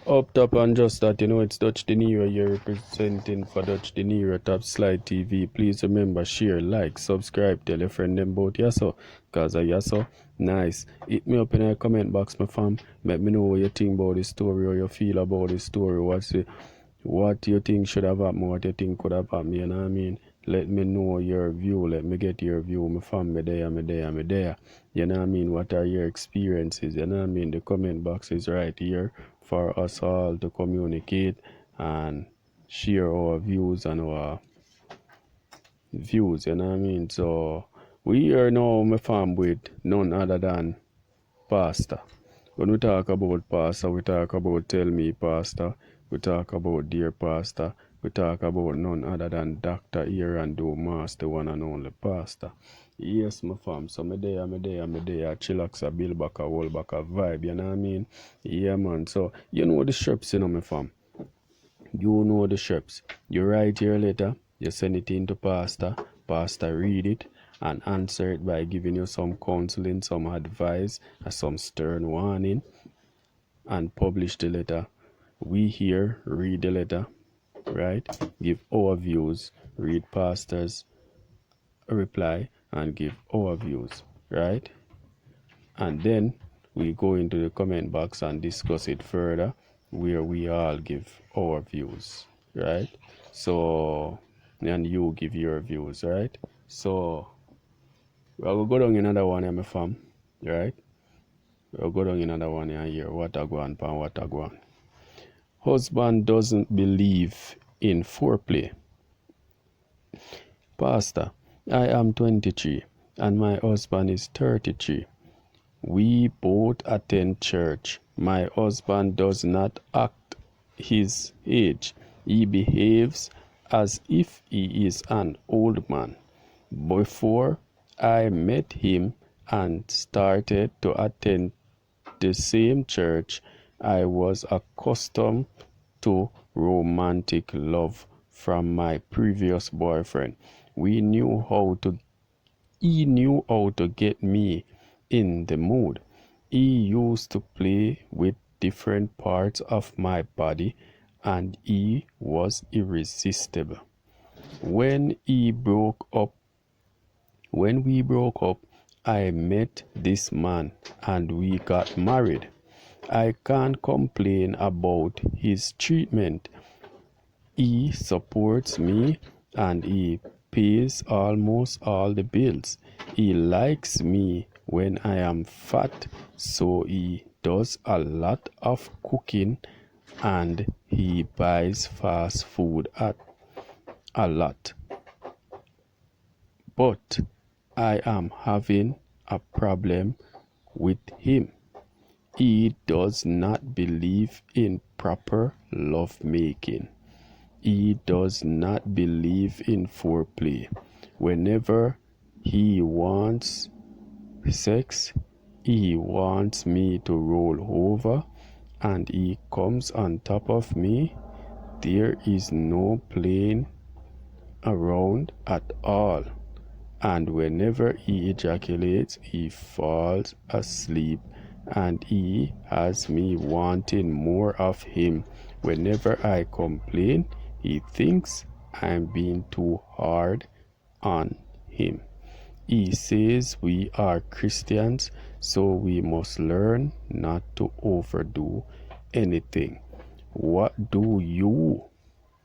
Up top and just that, it's Dutch Dinero here representing for Dutch Dinero TAPSLIDE TV. Please remember, share, like, subscribe, tell your friend them about yaso. Cause of yaso, nice. Hit me up in the comment box, my fam. Let me know what you think about the story or you feel about the story. What you think should have happened, what you think could have happened, you know what I mean? Let me know your view, let me get your view, my fam, me there. You know what I mean? What are your experiences, you know what I mean? The comment box is right here for us all to communicate and share our views and our views, you know what I mean? So, we are now, my fam, with none other than Pastor. When we talk about pastor, we talk about tell me pastor, we talk about dear pastor, we talk about none other than Dr. Here and Do Master, one and only pastor. Yes, my fam, so me there, chillax a build back a whole back a vibe, you know what I mean? Yeah, man, so you know the steps, my fam. You know the steps. You write your letter, you send it in to pastor, pastor read it and answer it by giving you some counseling, some advice, and some stern warning, and publish the letter. We here read the letter, right? Give our views, read pastor's reply, and give our views, right? And then we go into the comment box and discuss it further, where we all give our views, right? So, and you give your views, right? So, we'll go down another one here, my fam, right? We'll go down another one here. What a go on, pan, what a go on. Husband doesn't believe in foreplay. Pastor, I am 23 and my husband is 33. We both attend church. My husband does not act his age. He behaves as if he is an old man. Before I met him and started to attend the same church, I was accustomed to romantic love from my previous boyfriend. He knew how to get me in the mood. He used to play with different parts of my body and he was irresistible. When we broke up, I met this man and we got married. I can't complain about his treatment. He supports me and he pays almost all the bills. He likes me when I am fat, so he does a lot of cooking and he buys fast food a lot. But I am having a problem with him. He does not believe in proper lovemaking. He does not believe in foreplay. Whenever he wants sex, he wants me to roll over and he comes on top of me. There is no playing around at all. And whenever he ejaculates, he falls asleep and he has me wanting more of him. Whenever I complain, he thinks I'm being too hard on him. He says we are Christians, so we must learn not to overdo anything. What do you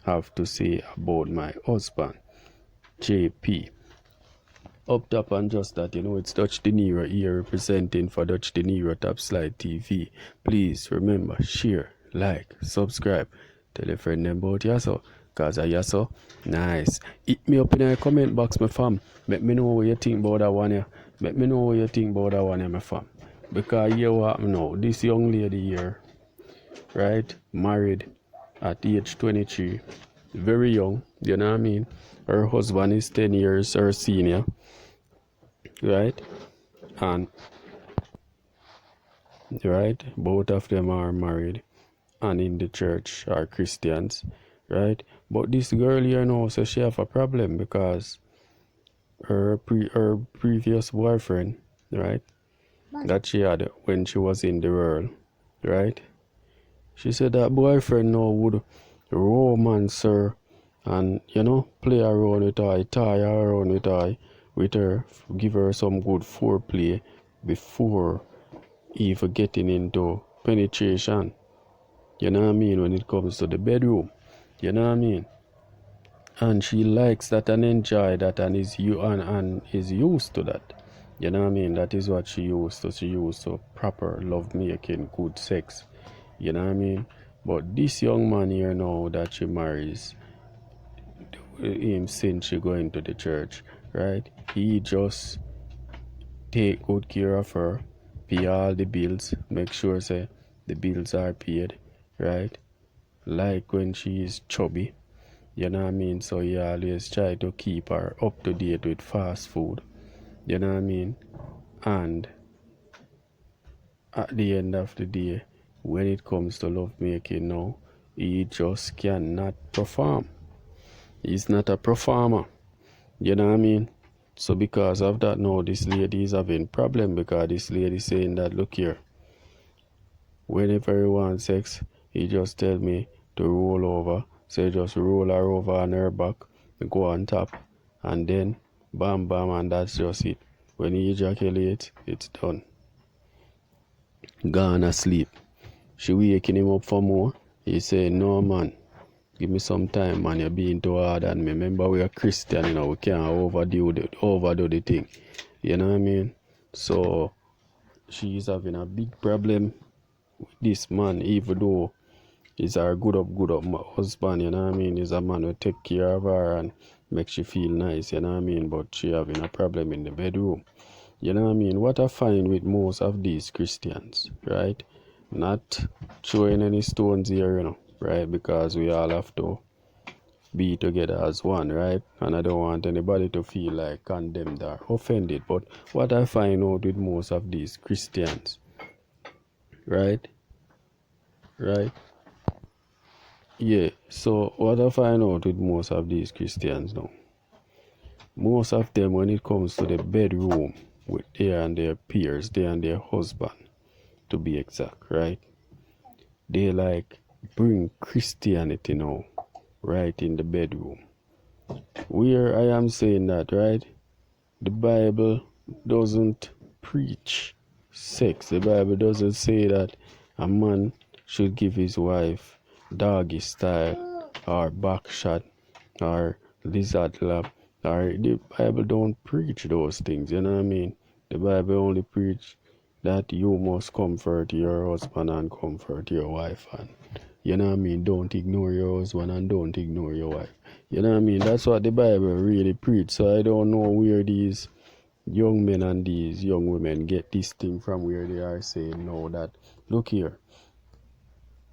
have to say about my husband? JP. Up top and just that, it's Dutch Dinero here representing for Dutch Dinero TAPSLIDE TV. Please remember, share, like, subscribe, tell your friend them about yaso. Cause of yaso, nice. Hit me up in the comment box, my fam. Let me know what you think about that one here. My fam. Because you what now, this young lady here, right, married at age 23, very young, you know what I mean? Her husband is 10 years her senior, right? And right, both of them are married and in the church are Christians, right? But this girl here now says she have a problem because her previous boyfriend, right, that she had when she was in the world, right, She said that boyfriend now would romance her and, play around with her, tie around with her, give her some good foreplay before even getting into penetration. You know what I mean? When it comes to the bedroom. You know what I mean? And she likes that and enjoy that and is used to that. You know what I mean? That is what she used to. She used to proper love making, good sex. You know what I mean? But this young man here now that she marries him since she going to the church, right? He just take good care of her, pay all the bills, make sure say the bills are paid, right? Like when she is chubby, you know what I mean? So he always try to keep her up to date with fast food, you know what I mean? And at the end of the day, when it comes to love making now, he just cannot perform. He's not a performer, you know what I mean? So because of that now, this lady is having problem because this lady saying that, look here, whenever he wants sex, he just tell me to roll over. So just roll her over on her back, go on top, and then bam bam, and that's just it. When he ejaculates, it's done. Gone asleep. She waking him up for more. He say, no man, give me some time, man. You're being too hard on me. Remember, we are Christian, we can't overdo the thing. You know what I mean? So she's having a big problem with this man, even though he's a good up husband, you know what I mean? He's a man who take care of her and makes she feel nice, you know what I mean? But she having a problem in the bedroom. You know what I mean? What I find with most of these Christians, right? Not throwing any stones here, right? Because we all have to be together as one, right? And I don't want anybody to feel like condemned or offended. But what I find out with most of these Christians, right? Yeah, so what I find out with most of these Christians now, most of them, when it comes to the bedroom with they and their peers, they and their husband, to be exact, right? They like bring Christianity now, right in the bedroom. Where I am saying that, right? The Bible doesn't preach sex. The Bible doesn't say that a man should give his wife doggy style or back shot or lizard lap. Or the Bible don't preach those things, you know what I mean? The Bible only preach that you must comfort your husband and comfort your wife, and you know what I mean, don't ignore your husband and don't ignore your wife. You know what I mean? That's what the Bible really preach. So I don't know where these young men and these young women get this thing from, where they are saying no, that look here,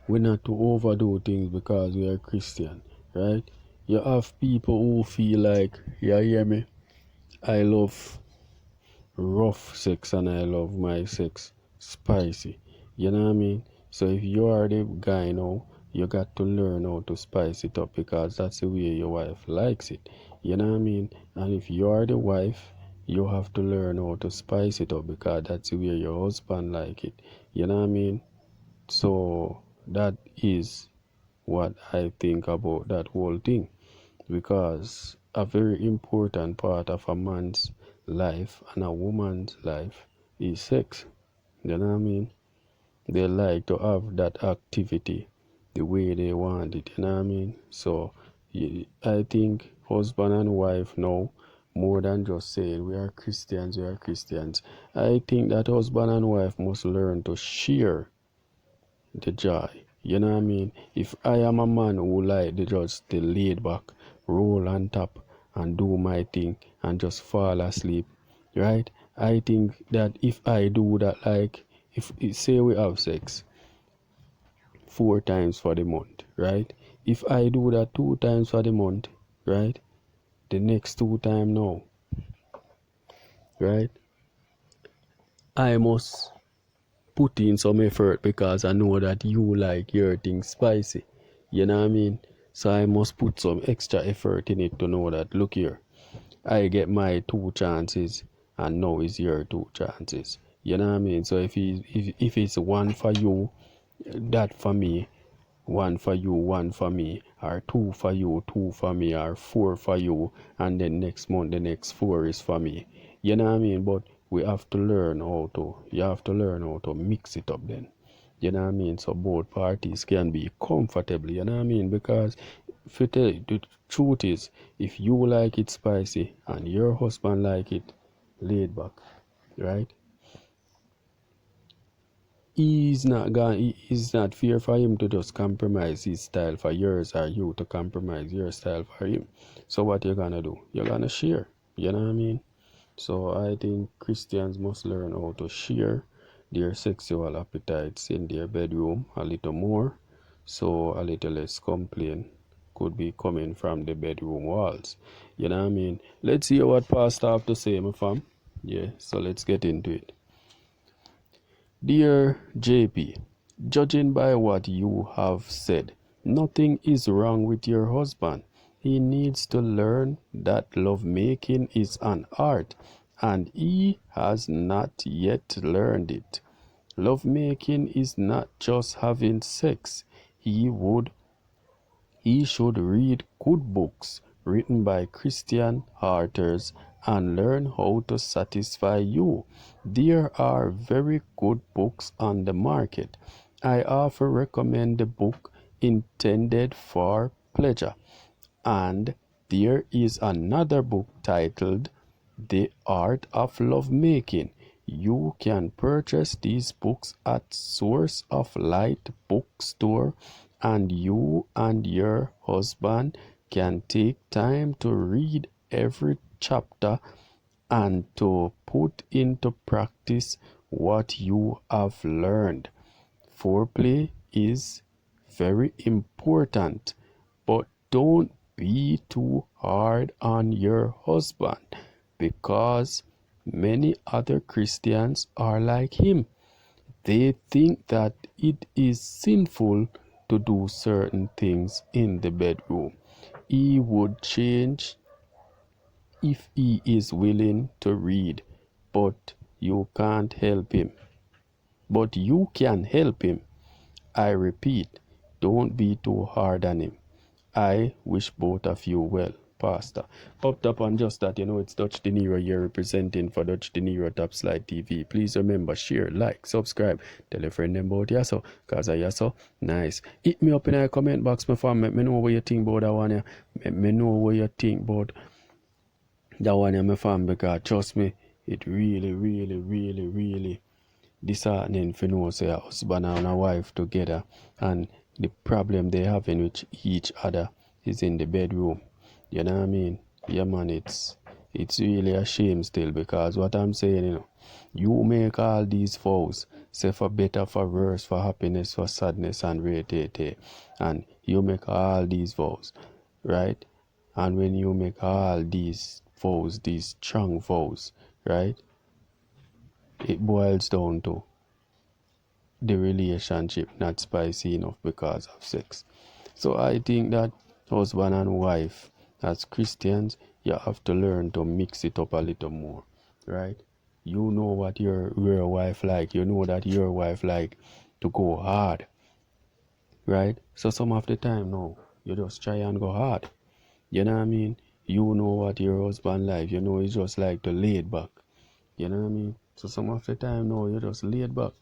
we're not to overdo things because we are Christian, right? You have people who feel like, yeah, hear me, I love rough sex and I love my sex spicy. You know what I mean? So if you are the guy now, you got to learn how to spice it up because that's the way your wife likes it. You know what I mean? And if you are the wife, you have to learn how to spice it up because that's the way your husband like it. You know what I mean? So that is what I think about that whole thing, because a very important part of a man's life and a woman's life is sex. You know what I mean? They like to have that activity the way they want it, you know what I mean? So I think husband and wife now, more than just saying we are Christians, I think that husband and wife must learn to share the joy. You know what I mean? If I am a man who like to just stay laid back, roll on top, and do my thing, and just fall asleep, right? I think that if I do that, like, if say we have sex 4 times for the month, right? If I do that 2 times for the month, right? The next 2 times now, right? I must put in some effort because I know that you like your things spicy. You know what I mean? So I must put some extra effort in it to know that, look here, I get my 2 chances and now it's your 2 chances. You know what I mean? So if it's one for you, that for me, one for you, one for me, or two for you, two for me, or four for you, and then next month the next four is for me. You know what I mean? But we have to learn how to, you have to learn how to mix it up then. You know what I mean? So both parties can be comfortable, you know what I mean? Because if you tell you, the truth is, if you like it spicy and your husband like it laid back, right? It's not fair for him to just compromise his style for yours, or you to compromise your style for him. So what you're gonna do? You're gonna share. You know what I mean? So I think Christians must learn how to share their sexual appetites in their bedroom a little more, so a little less complaint could be coming from the bedroom walls. You know what I mean? Let's hear what Pastor have to say, my fam. Yeah, so let's get into it. Dear JP, judging by what you have said, nothing is wrong with your husband. He needs to learn that lovemaking is an art, and he has not yet learned it. Lovemaking is not just having sex. He should read good books written by Christian authors and learn how to satisfy you. There are very good books on the market. I often recommend the book Intended for Pleasure, and there is another book titled The Art of Lovemaking. You can purchase these books at Source of Light bookstore, and you and your husband can take time to read every chapter and to put into practice what you have learned. Foreplay is very important, but don't be too hard on your husband, because many other Christians are like him. They think that it is sinful to do certain things in the bedroom. He would change if he is willing to read, but you can't help him. But you can help him. I repeat, don't be too hard on him. I wish both of you well, Pastor. Up top on just that, it's Dutch Dinero here representing for Dutch Dinero TAPSLIDE TV. Please remember, share, like, subscribe, tell a friend about yaso, cause I yaso nice. Hit me up in the comment box, my fam. Let me know what you think about that one. Let me know what you think about that one, my fam, because trust me, it really, really, really, really disheartening for know say a husband and a wife together, and the problem they having with each other is in the bedroom. You know what I mean? Yeah, man, it's really a shame still, because what I'm saying, you make all these vows, say for better, for worse, for happiness, for sadness, and rate, and you make all these vows, right? And when you make all these vows, these strong vows, right, it boils down to the relationship not spicy enough because of sex. So I think that husband and wife, as Christians, you have to learn to mix it up a little more, right? You know what your wife like. You know that your wife like to go hard, right? So some of the time, no, you just try and go hard. You know what I mean? You know what your husband like. You know he just like to lay it back. You know what I mean? So some of the time, no, you just lay it back.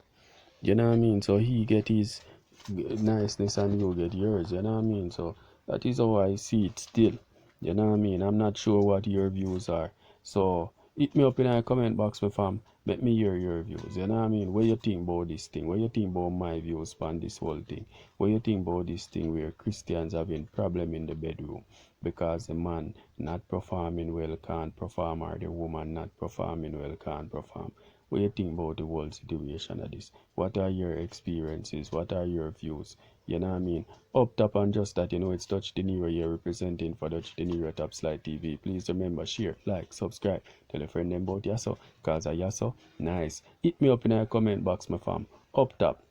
You know what I mean? So he get his niceness and you get yours. You know what I mean? So that is how I see it still. You know what I mean? I'm not sure what your views are. So hit me up in the comment box, my fam. Let me hear your views. You know what I mean? What you think about this thing? What you think about my views on this whole thing? What you think about this thing where Christians having problem in the bedroom because the man not performing well can't perform, or the woman not performing well can't perform? What do you think about the whole situation of this? What are your experiences? What are your views? You know what I mean? Up top and just that, it's Dutch Dinero here representing for Dutch Dinero TAPSLIDE TV. Please remember, share, like, subscribe, tell a friend about yaso, cause I yaso nice. Hit me up in the comment box, my fam. Up top.